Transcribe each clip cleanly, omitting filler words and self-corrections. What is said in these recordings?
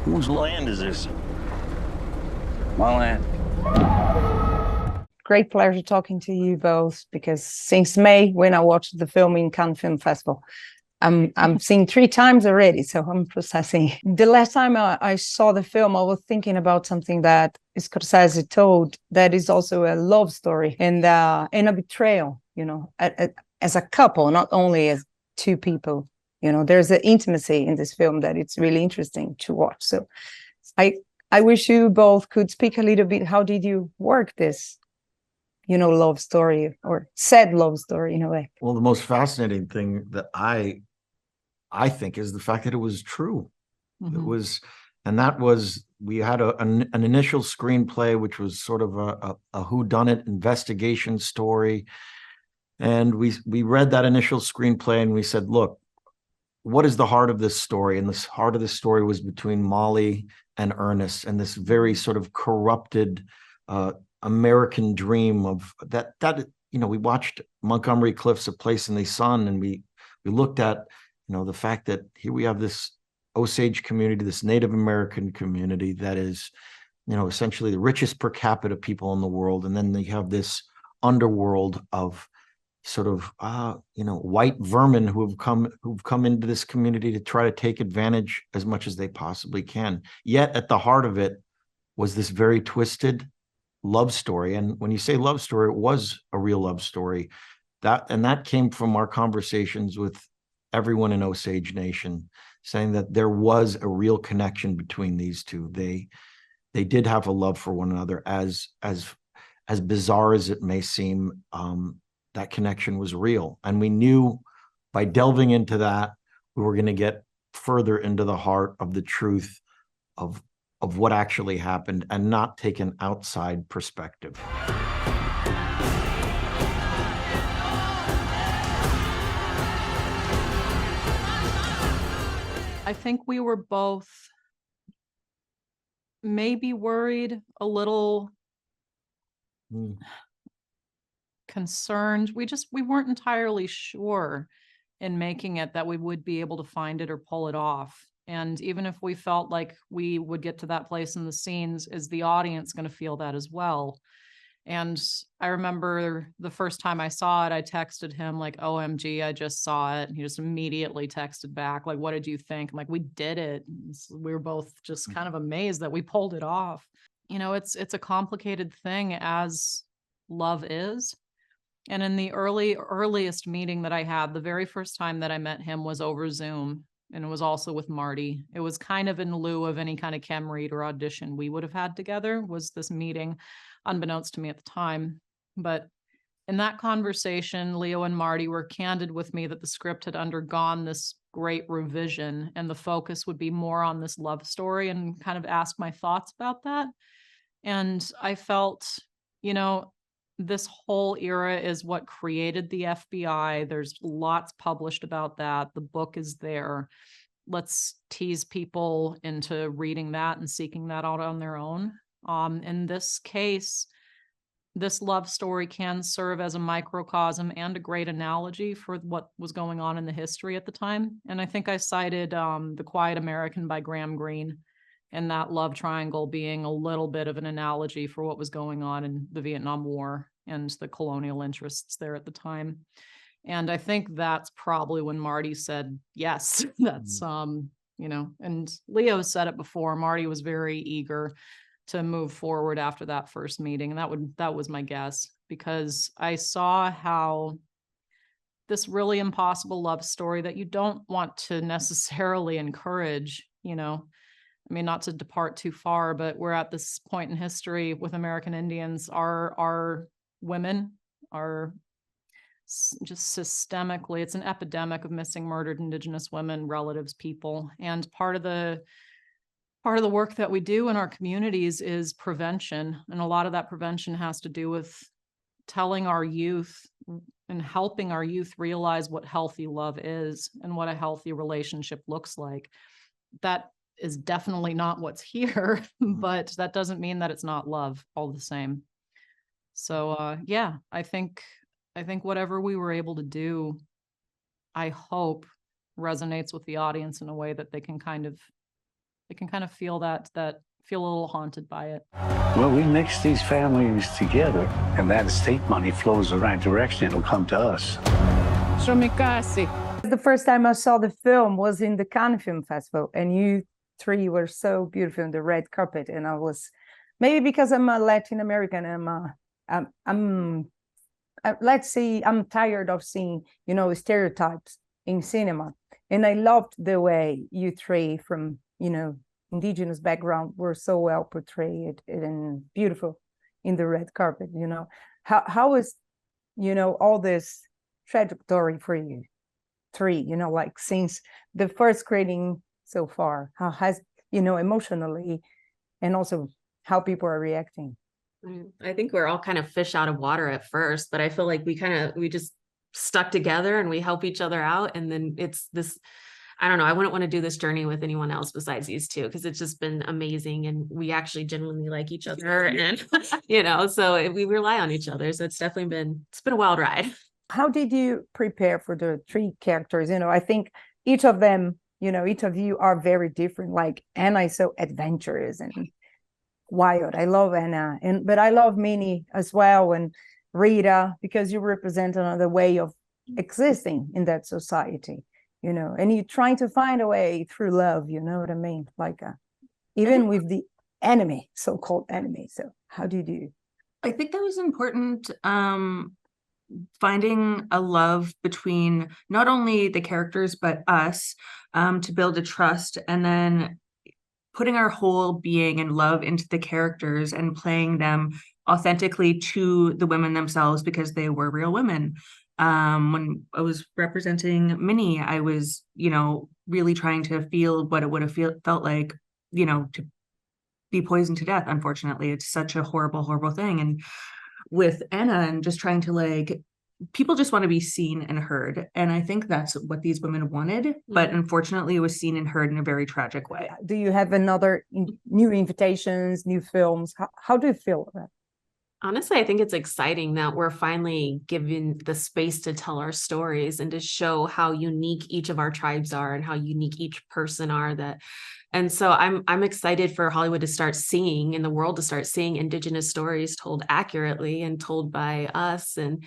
Whose land is this? My land. Great pleasure talking to you both, because since May, when I watched the film in Cannes Film Festival, I'm seeing 3 times already, so I'm processing. The last time I saw the film, I was thinking about something that Scorsese told that is also a love story and a betrayal, as a couple, not only as two people. There's an intimacy in this film that it's really interesting to watch. So I wish you both could speak a little bit. How did you work this, love story, or sad love story in a way? Well, the most fascinating thing that I think is the fact that it was true. It was, and that was, we had an initial screenplay, which was sort of a whodunit investigation story. And we read that initial screenplay and we said, look, what is the heart of this story? And the heart of this story was between Molly and Ernest, and this very sort of corrupted American dream of that we watched Montgomery Clift's A Place in the Sun, and we looked at the fact that here we have this Osage community, this Native American community that is essentially the richest per capita people in the world, and then they have this underworld of sort of white vermin who've come into this community to try to take advantage as much as they possibly can. Yet at the heart of it was this very twisted love story. And when you say love story, it was a real love story. That came from our conversations with everyone in Osage Nation, saying that there was a real connection between these two. They did have a love for one another, as bizarre as it may seem. That connection was real. And we knew by delving into that, we were going to get further into the heart of the truth of what actually happened, and not take an outside perspective. I think we were both maybe worried, a little concerned. We weren't entirely sure in making it that we would be able to find it or pull it off. And even if we felt like we would get to that place in the scenes, is the audience going to feel that as well? And I remember the first time I saw it, I texted him like, OMG, I just saw it. And he just immediately texted back, like, what did you think? I'm like, we did it. We were both just kind of amazed that we pulled it off. It's a complicated thing, as love is. And in the earliest meeting that I had, the very first time that I met him was over Zoom. And it was also with Marty. It was kind of in lieu of any kind of chem read or audition we would have had together, was this meeting, unbeknownst to me at the time. But in that conversation, Leo and Marty were candid with me that the script had undergone this great revision, and the focus would be more on this love story, and kind of asked my thoughts about that. And I felt, this whole era is what created the FBI. There's lots published about that. The book is there. Let's tease people into reading that and seeking that out on their own. In this case, this love story can serve as a microcosm and a great analogy for what was going on in the history at the time. And I think I cited The Quiet American by Graham Greene, and that love triangle being a little bit of an analogy for what was going on in the Vietnam War and the colonial interests there at the time. And I think that's probably when Marty said yes. That's and Leo said it before, Marty was very eager to move forward after that first meeting, and that was my guess, because I saw how this really impossible love story that you don't want to necessarily encourage, not to depart too far, but we're at this point in history with American Indians. Our women are just systemically, it's an epidemic of missing, murdered Indigenous women, relatives, people. And part of the work that we do in our communities is prevention. And a lot of that prevention has to do with telling our youth and helping our youth realize what healthy love is and what a healthy relationship looks like. That is definitely not what's here, but that doesn't mean that it's not love all the same. So I think whatever we were able to do, I hope, resonates with the audience in a way that they can kind of They can kind of feel feel a little haunted by it. Well, we mix these families together, and that estate money flows the right direction. It'll come to us. The first time I saw the film was in the Cannes Film Festival, and you three were so beautiful on the red carpet. And I was, maybe because I'm a Latin American, let's see, I'm tired of seeing, stereotypes in cinema. And I loved the way you three from, indigenous background were so well portrayed and beautiful in the red carpet. How is all this trajectory for you three, like since the first screening so far, how has emotionally, and also how people are reacting? I think we're all kind of fish out of water at first, but I feel like we just stuck together and we help each other out, and then it's this, I don't know, I wouldn't want to do this journey with anyone else besides these two, because it's just been amazing, and we actually genuinely like each other, and so we rely on each other. So it's been a wild ride. How did you prepare for the three characters? I think each of them, each of you are very different. Like Anna is so adventurous and wild. I love Anna, but I love Minnie as well, and Rita, because you represent another way of existing in that society. And you're trying to find a way through love, you know what I mean? Like, even with the enemy, so-called enemy. So how do you do? I think that was important, finding a love between not only the characters, but us, to build a trust, and then putting our whole being and love into the characters and playing them authentically to the women themselves, because they were real women. When I was representing Minnie, I was, really trying to feel what it would have felt like, to be poisoned to death. Unfortunately, it's such a horrible, horrible thing. And with Anna, and just trying to people just want to be seen and heard. And I think that's what these women wanted. But unfortunately, it was seen and heard in a very tragic way. Do you have new invitations, new films? How do you feel about it? Honestly, I think it's exciting that we're finally given the space to tell our stories and to show how unique each of our tribes are and how unique each person are. And so I'm excited for Hollywood to start seeing, and the world to start seeing, Indigenous stories told accurately and told by us. And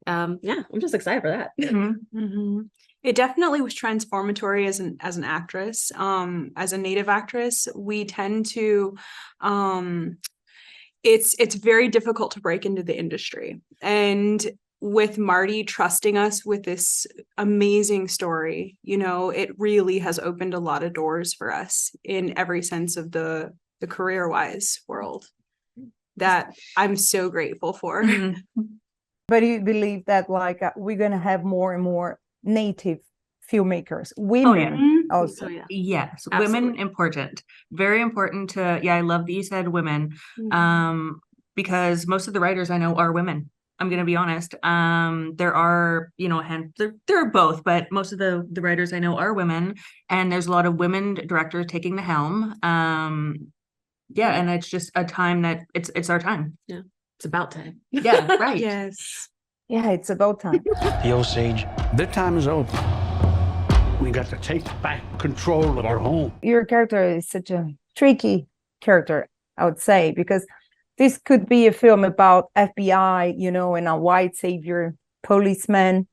I'm just excited for that. It definitely was transformatory as an actress. As a Native actress, we tend to it's very difficult to break into the industry. And with Marty trusting us with this amazing story, it really has opened a lot of doors for us in every sense of the career-wise world, that I'm so grateful for. But you believe that we're going to have more and more Native filmmakers, women also? Yes, Absolutely. women important, very important to. I love that you said women, because most of the writers I know are women. I'm gonna be honest. There are, there are both, but most of the writers I know are women, and there's a lot of women directors taking the helm. And it's just a time that it's our time. Yeah, it's about time. Yeah, right. Yes. Yeah, it's about time. The Osage, their time is over. We got to take back control of our home. Your character is such a tricky character, I would say, because this could be a film about FBI, and a white savior policeman.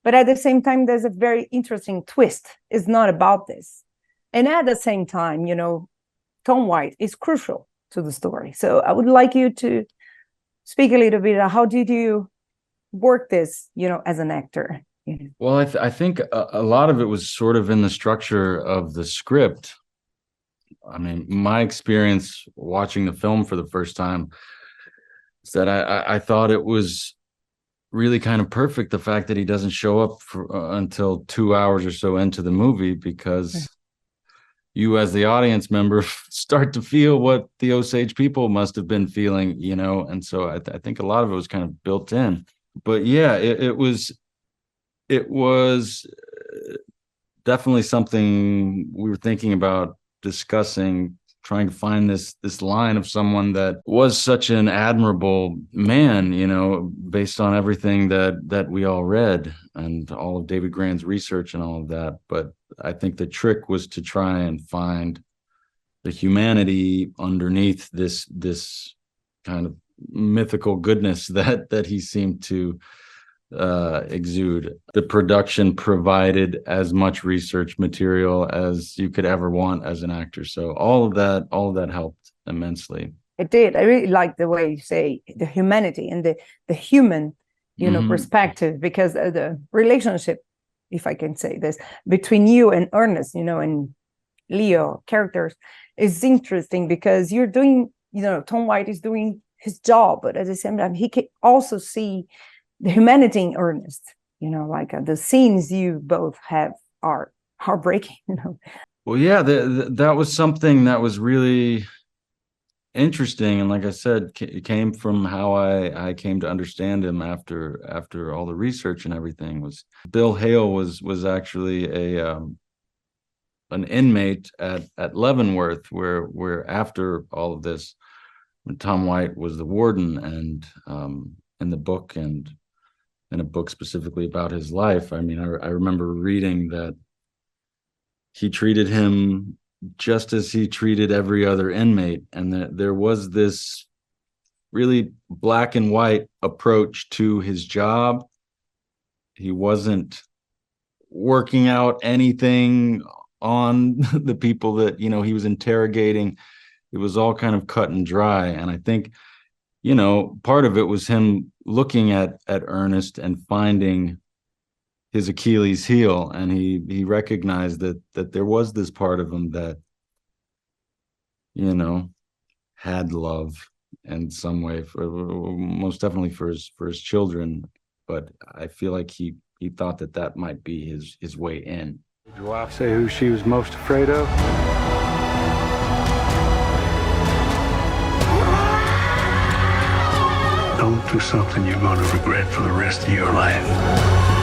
But at the same time, there's a very interesting twist. It's not about this. And at the same time, Tom White is crucial to the story. So I would like you to speak a little bit. How did you work this, as an actor? Well, I think a lot of it was sort of in the structure of the script. I mean, my experience watching the film for the first time is that I thought it was really kind of perfect, the fact that he doesn't show up until 2 hours or so into the movie, because you as the audience member start to feel what the Osage people must have been feeling, and so I think a lot of it was kind of built in. But yeah, it was definitely something we were thinking about discussing, trying to find this line of someone that was such an admirable man, based on everything that we all read and all of David Grann's research and all of that. But I think the trick was to try and find the humanity underneath this kind of mythical goodness that he seemed to exude. The production provided as much research material as you could ever want as an actor. So all of that helped immensely. It did. I really like the way you say the humanity and the human, Mhm. perspective, because the relationship, if I can say this, between you and Ernest, and Leo characters is interesting because you're doing, Tom White is doing his job, but at the same time, he can also see the humanity in Ernest, like the scenes you both have are heartbreaking, Well, yeah, that was something that was really interesting, and like I said, it came from how I came to understand him after all the research and everything. Was Bill Hale was actually an inmate at Leavenworth, where after all of this, when Tom White was the warden, and in the book and in a book specifically about his life, I mean, I remember reading that he treated him just as he treated every other inmate, and that there was this really black and white approach to his job. He wasn't working out anything on the people that he was interrogating. It was all kind of cut and dry. And I think part of it was him looking at Ernest and finding his Achilles heel, and he recognized that there was this part of him that had love in some way, for most definitely for his children, but I feel like he thought that might be his way in. Did your wife say who she was most afraid of? Don't do something you're going to regret for the rest of your life.